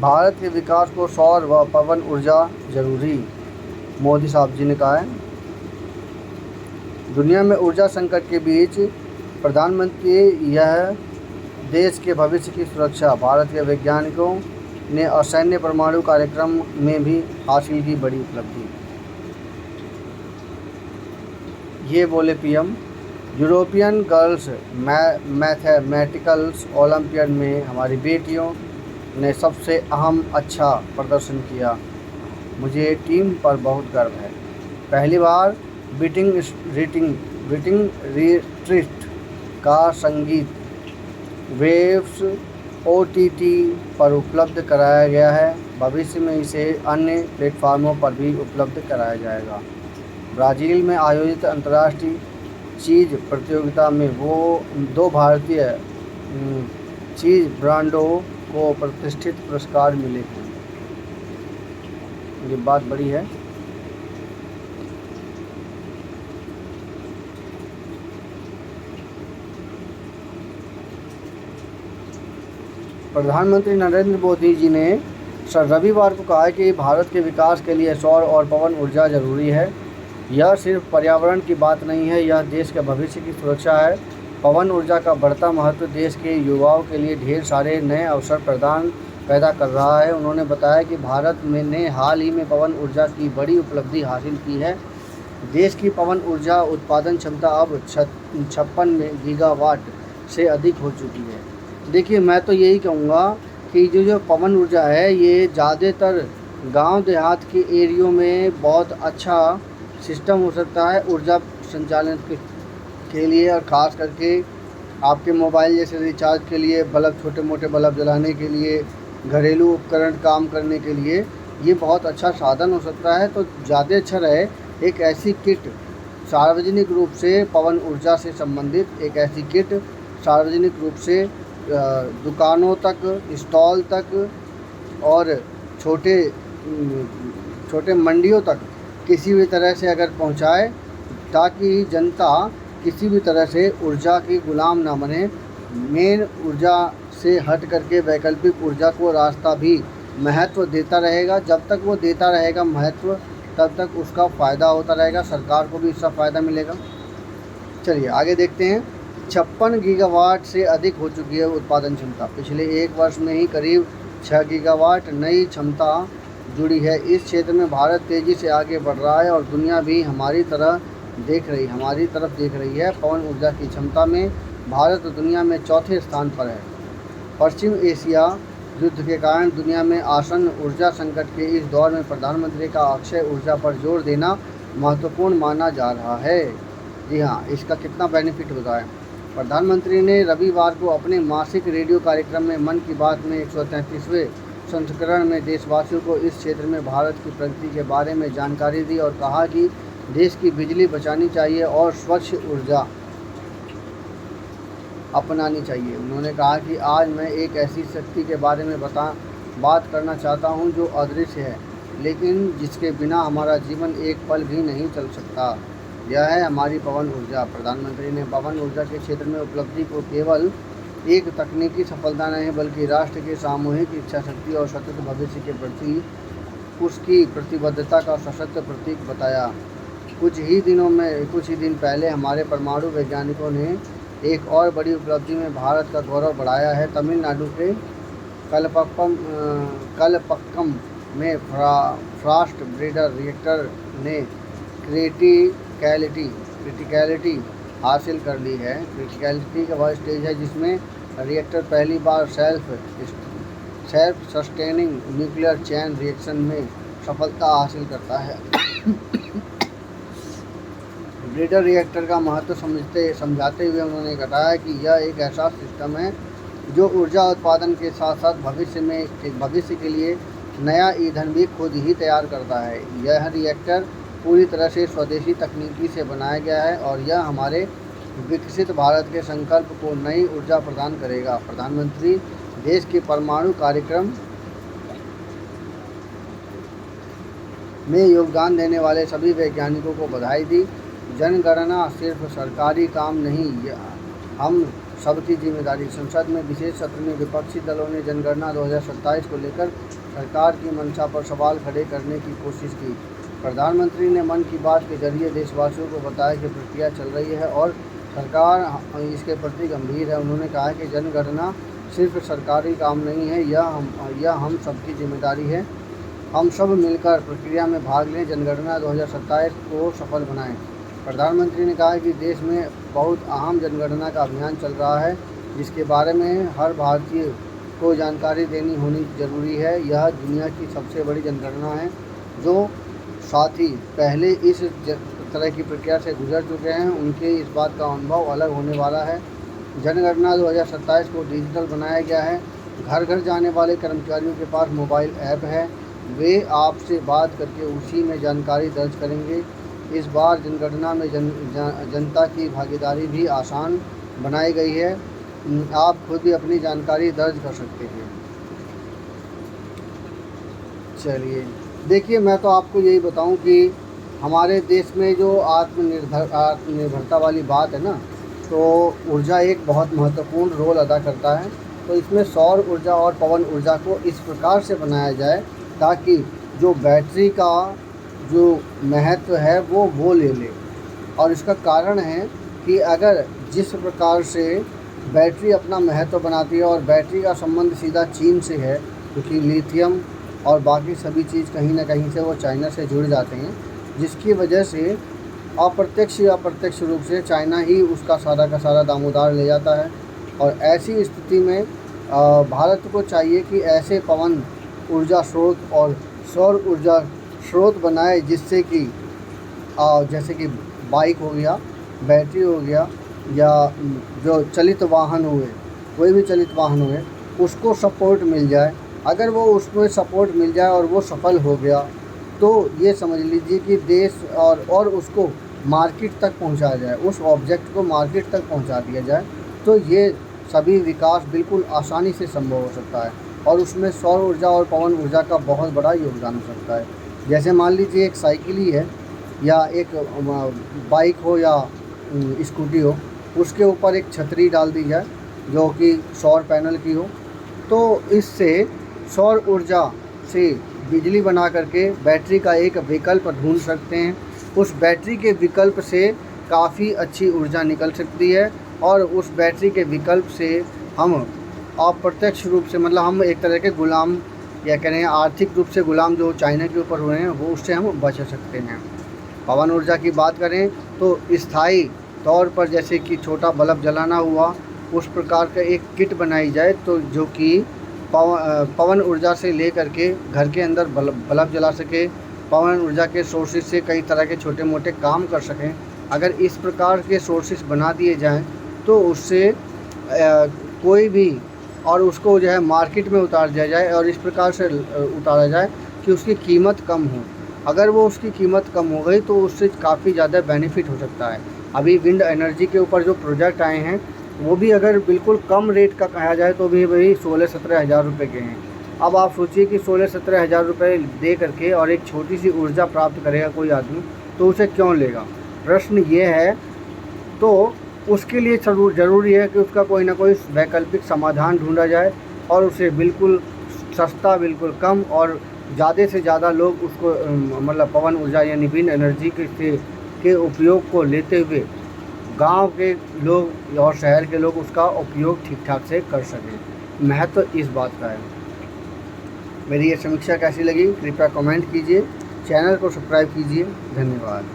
भारत के विकास को सौर व पवन ऊर्जा जरूरी, मोदी साहब जी ने कहा है। दुनिया में ऊर्जा संकट के बीच प्रधानमंत्री यह देश के भविष्य की सुरक्षा, भारत के वैज्ञानिकों ने असैन्य परमाणु कार्यक्रम में भी हासिल की बड़ी उपलब्धि। ये बोले PM. European girls mathematicals olympiad में हमारी बेटियों ने सबसे अहम अच्छा प्रदर्शन किया। मुझे टीम पर बहुत गर्व है। पहली बार बीटिंग रिट्रीट का संगीत वेव्स ओटीटी पर उपलब्ध कराया गया है। भविष्य में इसे अन्य प्लेटफार्मों पर भी उपलब्ध कराया जाएगा। ब्राज़ील में आयोजित अंतर्राष्ट्रीय चीज़ प्रतियोगिता में वो 2 भारतीय चीज़ ब्रांडों को प्रतिष्ठित पुरस्कार मिले हैं। ये बात बड़ी है। प्रधानमंत्री नरेंद्र मोदी जी ने रविवार को कहा है कि भारत के विकास के लिए सौर और पवन ऊर्जा जरूरी है। यह सिर्फ पर्यावरण की बात नहीं है, यह देश के भविष्य की सुरक्षा है। पवन ऊर्जा का बढ़ता महत्व देश के युवाओं के लिए ढेर सारे नए अवसर पैदा कर रहा है। उन्होंने बताया कि भारत ने हाल ही में पवन ऊर्जा की बड़ी उपलब्धि हासिल की है। देश की पवन ऊर्जा उत्पादन क्षमता अब 56 गीगावाट से अधिक हो चुकी है। देखिए, मैं तो यही कहूँगा कि जो पवन ऊर्जा है, ये ज़्यादातर गांव देहात के एरियो में बहुत अच्छा सिस्टम हो सकता है ऊर्जा संचालन के लिए, और ख़ास करके आपके मोबाइल जैसे रिचार्ज के लिए, बल्ब, छोटे मोटे बल्ब जलाने के लिए, घरेलू उपकरण काम करने के लिए ये बहुत अच्छा साधन हो सकता है। तो ज़्यादा अच्छा रहे एक ऐसी किट सार्वजनिक रूप से पवन ऊर्जा से संबंधित एक ऐसी किट सार्वजनिक रूप से दुकानों तक, स्टॉल तक और छोटे मंडियों तक किसी भी तरह से अगर पहुंचाए, ताकि जनता किसी भी तरह से ऊर्जा की गुलाम ना बने। मेन ऊर्जा से हट करके वैकल्पिक ऊर्जा को रास्ता भी महत्व देता रहेगा। जब तक वो देता रहेगा महत्व, तब तक उसका फ़ायदा होता रहेगा, सरकार को भी इसका फ़ायदा मिलेगा। चलिए आगे देखते हैं। 56 गीगावाट से अधिक हो चुकी है उत्पादन क्षमता। पिछले 1 वर्ष में ही करीब 6 गीगावाट नई क्षमता जुड़ी है। इस क्षेत्र में भारत तेज़ी से आगे बढ़ रहा है और दुनिया भी हमारी तरफ देख रही है। पवन ऊर्जा की क्षमता में भारत दुनिया में 4थे स्थान पर है। पश्चिम एशिया युद्ध के कारण दुनिया में आसन्न ऊर्जा संकट के इस दौर में प्रधानमंत्री का अक्षय ऊर्जा पर जोर देना महत्वपूर्ण माना जा रहा है। जी हाँ, इसका कितना बेनिफिट होता है। प्रधानमंत्री ने रविवार को अपने मासिक रेडियो कार्यक्रम में मन की बात में 133वें संस्करण में देशवासियों को इस क्षेत्र में भारत की प्रगति के बारे में जानकारी दी और कहा कि देश की बिजली बचानी चाहिए और स्वच्छ ऊर्जा अपनानी चाहिए। उन्होंने कहा कि आज मैं एक ऐसी शक्ति के बारे में बात करना चाहता हूं जो अदृश्य है, लेकिन जिसके बिना हमारा जीवन एक पल भी नहीं चल सकता। यह है हमारी पवन ऊर्जा। प्रधानमंत्री ने पवन ऊर्जा के क्षेत्र में उपलब्धि को केवल एक तकनीकी सफलता नहीं बल्कि राष्ट्र के सामूहिक इच्छा शक्ति और सतत भविष्य के प्रति उसकी प्रतिबद्धता का सशक्त प्रतीक बताया। कुछ ही दिन पहले हमारे परमाणु वैज्ञानिकों ने एक और बड़ी उपलब्धि में भारत का गौरव बढ़ाया है। तमिलनाडु के कलपक्कम में फास्ट ब्रीडर रिएक्टर ने क्रिटिकलिटी हासिल कर ली है। क्रिटिकलिटी का वह स्टेज है जिसमें रिएक्टर पहली बार self sustaining nuclear chain reaction में सफलता हासिल करता है। ब्रीडर रिएक्टर का महत्व समझाते हुए उन्होंने बताया कि यह एक ऐसा सिस्टम है जो ऊर्जा उत्पादन के साथ साथ भविष्य के लिए नया ईंधन भी खुद ही तैयार करता है। यह रिएक्टर पूरी तरह से स्वदेशी तकनीकी से बनाया गया है और यह हमारे विकसित भारत के संकल्प को नई ऊर्जा प्रदान करेगा। प्रधानमंत्री देश के परमाणु कार्यक्रम में योगदान देने वाले सभी वैज्ञानिकों को बधाई दी। जनगणना सिर्फ सरकारी काम नहीं, हम सबकी जिम्मेदारी। संसद में विशेष सत्र में विपक्षी दलों ने जनगणना 2027 को लेकर सरकार की मंशा पर सवाल खड़े करने की कोशिश की। प्रधानमंत्री ने मन की बात के जरिए देशवासियों को बताया कि प्रक्रिया चल रही है और सरकार इसके प्रति गंभीर है। उन्होंने कहा कि जनगणना सिर्फ सरकारी काम नहीं है, यह हम सबकी जिम्मेदारी है। हम सब मिलकर प्रक्रिया में भाग लें, जनगणना 2027 को सफल बनाएं। प्रधानमंत्री ने कहा कि देश में बहुत अहम जनगणना का अभियान चल रहा है, जिसके बारे में हर भारतीय को जानकारी देनी होनी जरूरी है। यह दुनिया की सबसे बड़ी जनगणना है। जो साथी पहले इस तरह की प्रक्रिया से गुजर चुके हैं, उनके इस बात का अनुभव अलग होने वाला है। जनगणना 2027 को डिजिटल बनाया गया है। घर घर जाने वाले कर्मचारियों के पास मोबाइल ऐप है, वे आपसे बात करके उसी में जानकारी दर्ज करेंगे। इस बार जनगणना में जनता की भागीदारी भी आसान बनाई गई है। आप खुद भी अपनी जानकारी दर्ज कर सकते हैं। चलिए देखिए, मैं तो आपको यही बताऊं कि हमारे देश में जो आत्मनिर्भरता वाली बात है ना, तो ऊर्जा एक बहुत महत्वपूर्ण रोल अदा करता है। तो इसमें सौर ऊर्जा और पवन ऊर्जा को इस प्रकार से बनाया जाए ताकि जो बैटरी का जो महत्व है वो ले ले। और इसका कारण है कि अगर जिस प्रकार से बैटरी अपना महत्व बनाती है, और बैटरी का संबंध सीधा चीन से है, क्योंकि लिथियम और बाकी सभी चीज़ कहीं ना कहीं से वो चाइना से जुड़ जाते हैं, जिसकी वजह से अप्रत्यक्ष या प्रत्यक्ष रूप से चाइना ही उसका सारा का सारा दामोदार ले जाता है। और ऐसी स्थिति में भारत को चाहिए कि ऐसे पवन ऊर्जा स्रोत और सौर ऊर्जा स्रोत बनाए, जिससे कि जैसे कि बाइक हो गया, बैटरी हो गया, या जो चलित वाहन हुए, कोई भी चलित वाहन हुए, उसको सपोर्ट मिल जाए। अगर वो उसमें सपोर्ट मिल जाए और वो सफल हो गया, तो ये समझ लीजिए कि देश और उसको मार्केट तक पहुंचाया जाए, उस ऑब्जेक्ट को मार्केट तक पहुंचा दिया जाए, तो ये सभी विकास बिल्कुल आसानी से संभव हो सकता है। और उसमें सौर ऊर्जा और पवन ऊर्जा का बहुत बड़ा योगदान हो सकता है। जैसे मान लीजिए एक साइकिल ही है, या एक बाइक हो, या स्कूटी हो, उसके ऊपर एक छतरी डाल दी जाए जो कि सौर पैनल की हो, तो इससे सौर ऊर्जा से बिजली बना करके बैटरी का एक विकल्प ढूंढ सकते हैं। उस बैटरी के विकल्प से काफ़ी अच्छी ऊर्जा निकल सकती है, और उस बैटरी के विकल्प से हम अप्रत्यक्ष रूप से, मतलब हम एक तरह के गुलाम, या कह रहे हैं आर्थिक रूप से गुलाम जो चाइना के ऊपर हुए हैं, वो उससे हम बच सकते हैं। पवन ऊर्जा की बात करें तो स्थायी तौर पर, जैसे कि छोटा बल्ब जलाना हुआ, उस प्रकार का एक किट बनाई जाए, तो जो कि पवन ऊर्जा से ले करके घर के अंदर बल्ब जला सके, पवन ऊर्जा के सोर्सेज से कई तरह के छोटे मोटे काम कर सकें। अगर इस प्रकार के सोर्सेज बना दिए जाएं, तो उससे कोई भी, और उसको जो है मार्केट में उतार दिया जाए, और इस प्रकार से उतारा जाए कि उसकी कीमत कम हो। अगर वो उसकी कीमत कम हो गई, तो उससे काफ़ी ज़्यादा बेनिफिट हो सकता है। अभी विंड एनर्जी के ऊपर जो प्रोजेक्ट आए हैं, वो भी अगर बिल्कुल कम रेट का कहा जाए तो भी वही 16-17 हज़ार रुपये के हैं। अब आप सोचिए कि 16-17 हज़ार रुपये दे करके और एक छोटी सी ऊर्जा प्राप्त करेगा कोई आदमी, तो उसे क्यों लेगा? प्रश्न ये है। तो उसके लिए ज़रूरी है कि उसका कोई ना कोई वैकल्पिक समाधान ढूंढा जाए, और उसे बिल्कुल सस्ता, बिल्कुल कम, और ज़्यादा से ज़्यादा लोग उसको मतलब पवन ऊर्जा यानी विंड एनर्जी के उपयोग को लेते हुए गांव के लोग और शहर के लोग उसका उपयोग ठीक ठाक से कर सकें। महत्व इस बात का है। मेरी ये समीक्षा कैसी लगी, कृपया कमेंट कीजिए, चैनल को सब्सक्राइब कीजिए। धन्यवाद।